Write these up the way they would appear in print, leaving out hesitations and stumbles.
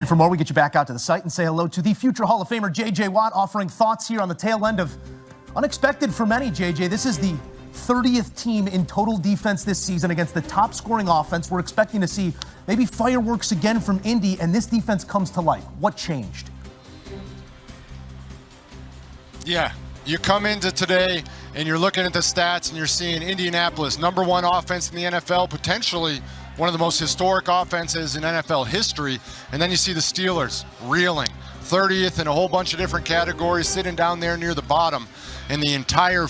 For more, we get you back out to the site and say hello to the future Hall of Famer J.J. Watt, offering thoughts here on the tail end of unexpected for many, J.J. This is the 30th team in total defense this season against the top scoring offense. We're expecting to see maybe fireworks again from Indy, and this defense comes to life. What changed? Yeah, you come into today and you're looking at the stats and you're seeing Indianapolis, #1 offense in the NFL, potentially one of the most historic offenses in NFL history. And then you see the Steelers reeling, 30th in a whole bunch of different categories, sitting down there near the bottom. And the entire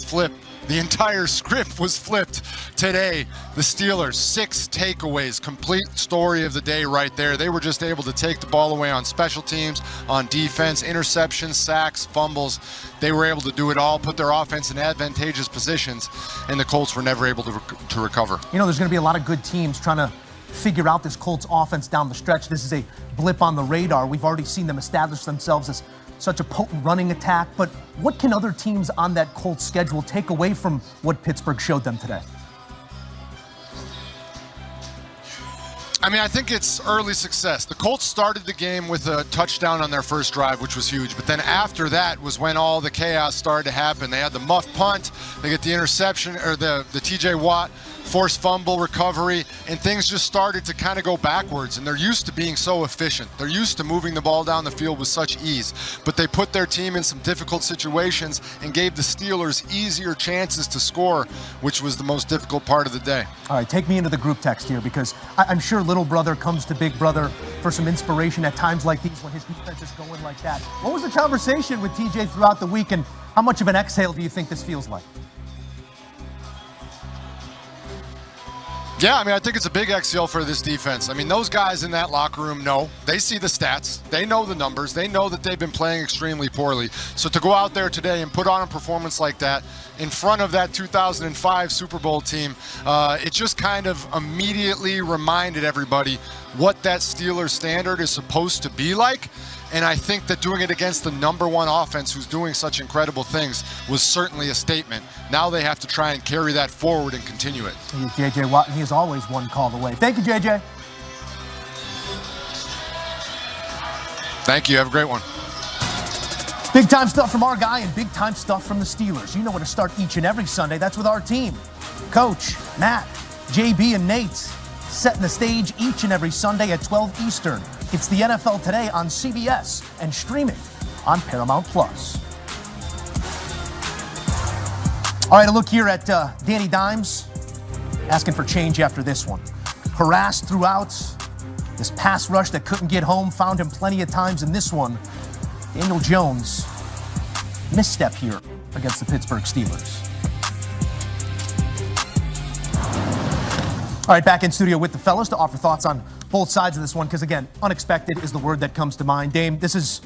script was flipped today. The Steelers, 6 takeaways, complete story of the day right there. They were just able to take the ball away on special teams, on defense, interceptions, sacks, fumbles. They were able to do it all, put their offense in advantageous positions, and the Colts were never able to recover. You know, there's going to be a lot of good teams trying to figure out this Colts offense down the stretch. This is a blip on the radar. We've already seen them establish themselves as such a potent running attack, but what can other teams on that Colts schedule take away from what Pittsburgh showed them today? I mean, I think it's early success. The Colts started the game with a touchdown on their first drive, which was huge. But then after that was when all the chaos started to happen. They had the muff punt, they get the interception, or the TJ Watt forced fumble recovery, and things just started to kind of go backwards. And they're used to being so efficient. They're used to moving the ball down the field with such ease. But they put their team in some difficult situations and gave the Steelers easier chances to score, which was the most difficult part of the day. All right, take me into the group text here, because I'm sure little brother comes to big brother for some inspiration at times like these when his defense is going like that. What was the conversation with TJ throughout the week, and how much of an exhale do you think this feels like? Yeah, I mean, I think it's a big exhale for this defense. I mean, those guys in that locker room know. They see the stats. They know the numbers. They know that they've been playing extremely poorly. So to go out there today and put on a performance like that in front of that 2005 Super Bowl team, it just kind of immediately reminded everybody what that Steelers standard is supposed to be like. And I think that doing it against the #1 offense who's doing such incredible things was certainly a statement. Now they have to try and carry that forward and continue it. He's J.J. Watt, and he is always one call away. Thank you, J.J. Thank you. Have a great one. Big time stuff from our guy and big time stuff from the Steelers. You know where to start each and every Sunday. That's with our team. Coach, Matt, JB, and Nate setting the stage each and every Sunday at 12 Eastern. It's the NFL Today on CBS and streaming on Paramount+. All right, a look here at Danny Dimes asking for change after this one. Harassed throughout, this pass rush that couldn't get home, found him plenty of times in this one. Daniel Jones, misstep here against the Pittsburgh Steelers. All right, back in studio with the fellas to offer thoughts on both sides of this one, because again, unexpected is the word that comes to mind. Dame, this is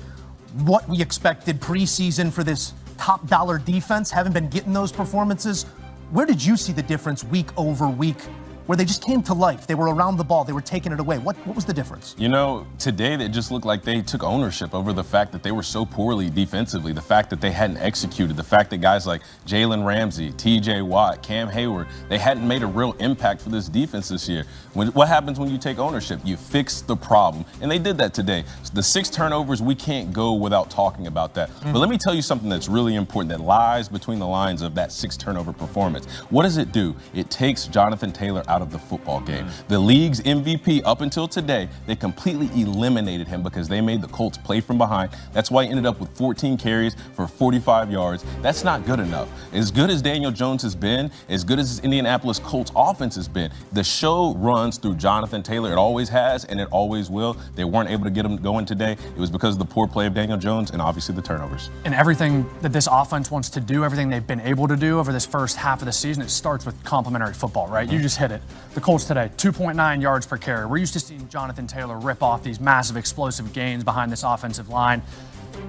what we expected preseason for this top dollar defense. Haven't been getting those performances. Where did you see the difference week over week, where they just came to life? They were around the ball. They were taking it away. What was the difference? You know, today they just looked like they took ownership over the fact that they were so poorly defensively, the fact that they hadn't executed, the fact that guys like Jalen Ramsey, TJ Watt, Cam Hayward, they hadn't made a real impact for this defense this year. What happens when you take ownership? You fix the problem. And they did that today. The 6 turnovers, we can't go without talking about that. But let me tell you something that's really important that lies between the lines of that 6 turnover performance. What does it do? It takes Jonathan Taylor out of the football game. The league's MVP up until today, they completely eliminated him because they made the Colts play from behind. That's why he ended up with 14 carries for 45 yards. That's not good enough. As good as Daniel Jones has been, as good as this Indianapolis Colts offense has been, the show runs through Jonathan Taylor. It always has, and it always will. They weren't able to get him going today. It was because of the poor play of Daniel Jones and obviously the turnovers. And everything that this offense wants to do, everything they've been able to do over this first half of the season, it starts with complementary football, right? You just hit it. The Colts today, 2.9 yards per carry. We're used to seeing Jonathan Taylor rip off these massive explosive gains behind this offensive line.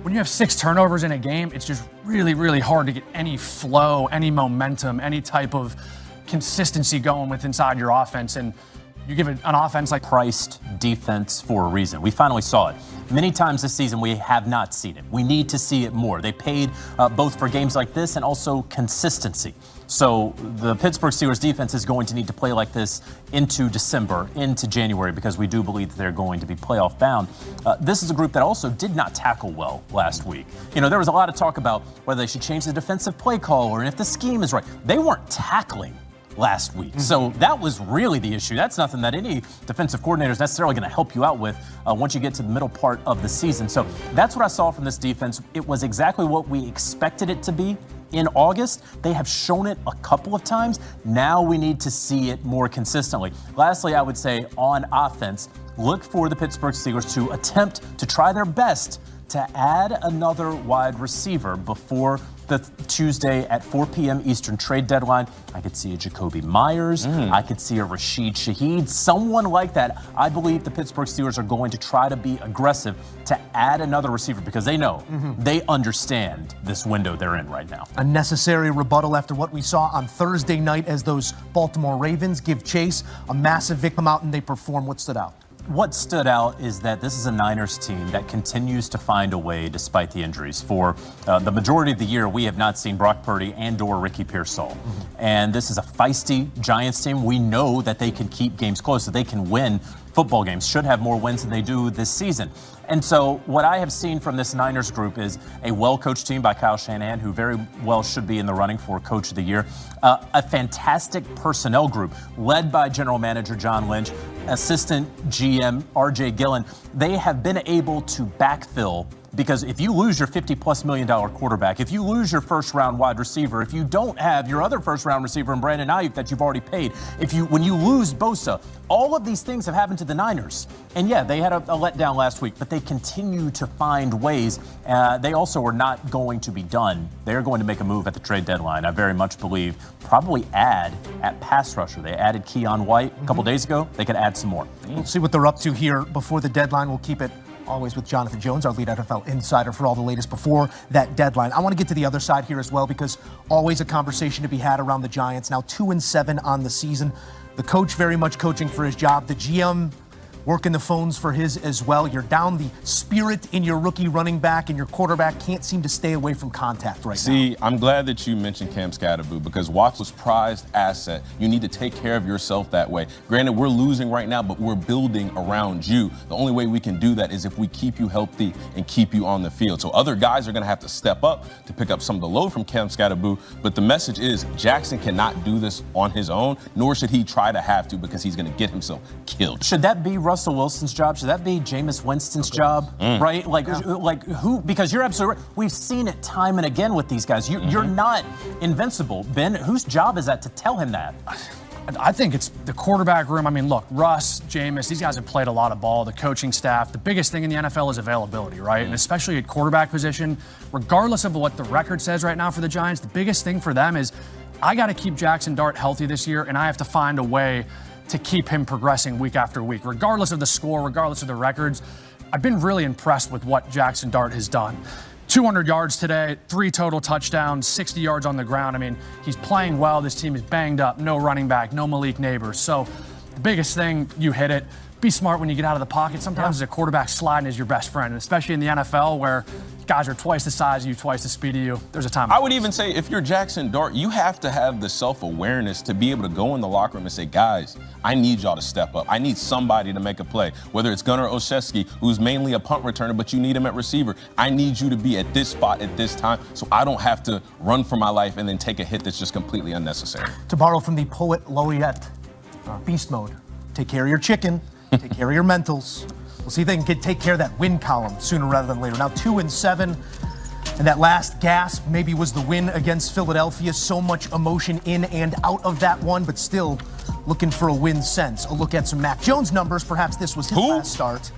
When you have 6 turnovers in a game, it's just really, really hard to get any flow, any momentum, any type of consistency going with inside your offense. And You give it an offense like priced defense for a reason. We finally saw it. Many times this season we have not seen it. We need to see it more. They paid both for games like this and also consistency. So the Pittsburgh Steelers defense is going to need to play like this into December, into January, because we do believe that they're going to be playoff bound. This is a group that also did not tackle well last week. You know, there was a lot of talk about whether they should change the defensive play call or if the scheme is right. They weren't tackling last week. So that was really the issue. That's nothing that any defensive coordinator is necessarily going to help you out with once you get to the middle part of the season. So that's what I saw from this defense. It was exactly what we expected it to be in August. They have shown it a couple of times. Now we need to see it more consistently. Lastly, I would say on offense, look for the Pittsburgh Steelers to attempt to try their best to add another wide receiver before the Tuesday at 4 p.m. Eastern trade deadline. I could see a Jacoby Myers. I could see a Rashid Shaheed, someone like that. I believe the Pittsburgh Steelers are going to try to be aggressive to add another receiver because they know, they understand this window they're in right now. A necessary rebuttal after what we saw on Thursday night as those Baltimore Ravens give chase. A massive victim out and they perform. What stood out? What stood out is that this is a Niners team that continues to find a way despite the injuries. For the majority of the year, we have not seen Brock Purdy and/or Ricky Pearsall. And this is a feisty Giants team. We know that they can keep games close, that they can win football games, should have more wins than they do this season. And so what I have seen from this Niners group is a well-coached team by Kyle Shanahan, who very well should be in the running for Coach of the Year. A fantastic personnel group led by General Manager John Lynch, Assistant GM R.J. Gillen. They have been able to backfill, because if you lose your $50+ million quarterback, if you lose your first-round wide receiver, if you don't have your other first-round receiver in Brandon Ayuk that you've already paid, when you lose Bosa, all of these things have happened to the Niners. And yeah, they had a letdown last week, but they continue to find ways. They also are not going to be done. They're going to make a move at the trade deadline, I very much believe. Probably add at pass rusher. They added Keon White a couple days ago. They could add some more. We'll see what they're up to here before the deadline. We'll keep it always with Jonathan Jones, our lead NFL insider, for all the latest before that deadline. I want to get to the other side here as well, because always a conversation to be had around the Giants. Now 2-7 on the season. The coach very much coaching for his job. The GM working the phones for his as well. You're down the spirit in your rookie running back, and your quarterback can't seem to stay away from contact right now. See, I'm glad that you mentioned Cam Scatterboo, because Watson's prized asset. You need to take care of yourself that way. Granted, we're losing right now, but we're building around you. The only way we can do that is if we keep you healthy and keep you on the field. So other guys are going to have to step up to pick up some of the load from Cam Scatterboo. But the message is Jackson cannot do this on his own, nor should he try to have to, because he's going to get himself killed. Should that be Russell Wilson's job? Should that be Jameis Winston's job? Right? Like who? Because you're absolutely right. We've seen it time and again with these guys. You're not invincible, Ben. Whose job is that to tell him that? I think it's the quarterback room. I mean, look, Russ, Jameis, these guys have played a lot of ball. The coaching staff, the biggest thing in the NFL is availability, right? And especially at quarterback position, regardless of what the record says right now for the Giants, the biggest thing for them is I got to keep Jackson Dart healthy this year, and I have to find a way to keep him progressing week after week, regardless of the score, regardless of the records. I've been really impressed with what Jackson Dart has done. 200 yards today, 3 total touchdowns, 60 yards on the ground. I mean, he's playing well. This team is banged up. No running back, no Malik Neighbors. So the biggest thing, you hit it. Be smart when you get out of the pocket. Sometimes a quarterback sliding is your best friend, and especially in the NFL where guys are twice the size of you, twice the speed of you. There's a time. I would even say if you're Jackson Dart, you have to have the self-awareness to be able to go in the locker room and say, guys, I need y'all to step up. I need somebody to make a play, whether it's Gunnar Olszewski, who's mainly a punt returner, but you need him at receiver. I need you to be at this spot at this time so I don't have to run for my life and then take a hit that's just completely unnecessary. To borrow from the poet laureate, beast mode, take care of your chicken, take care of your mentals. We'll see if they can take care of that win column sooner rather than later. Now 2-7, and that last gasp maybe was the win against Philadelphia. So much emotion in and out of that one, but still looking for a win since. A look at some Mac Jones numbers. Perhaps this was his last start.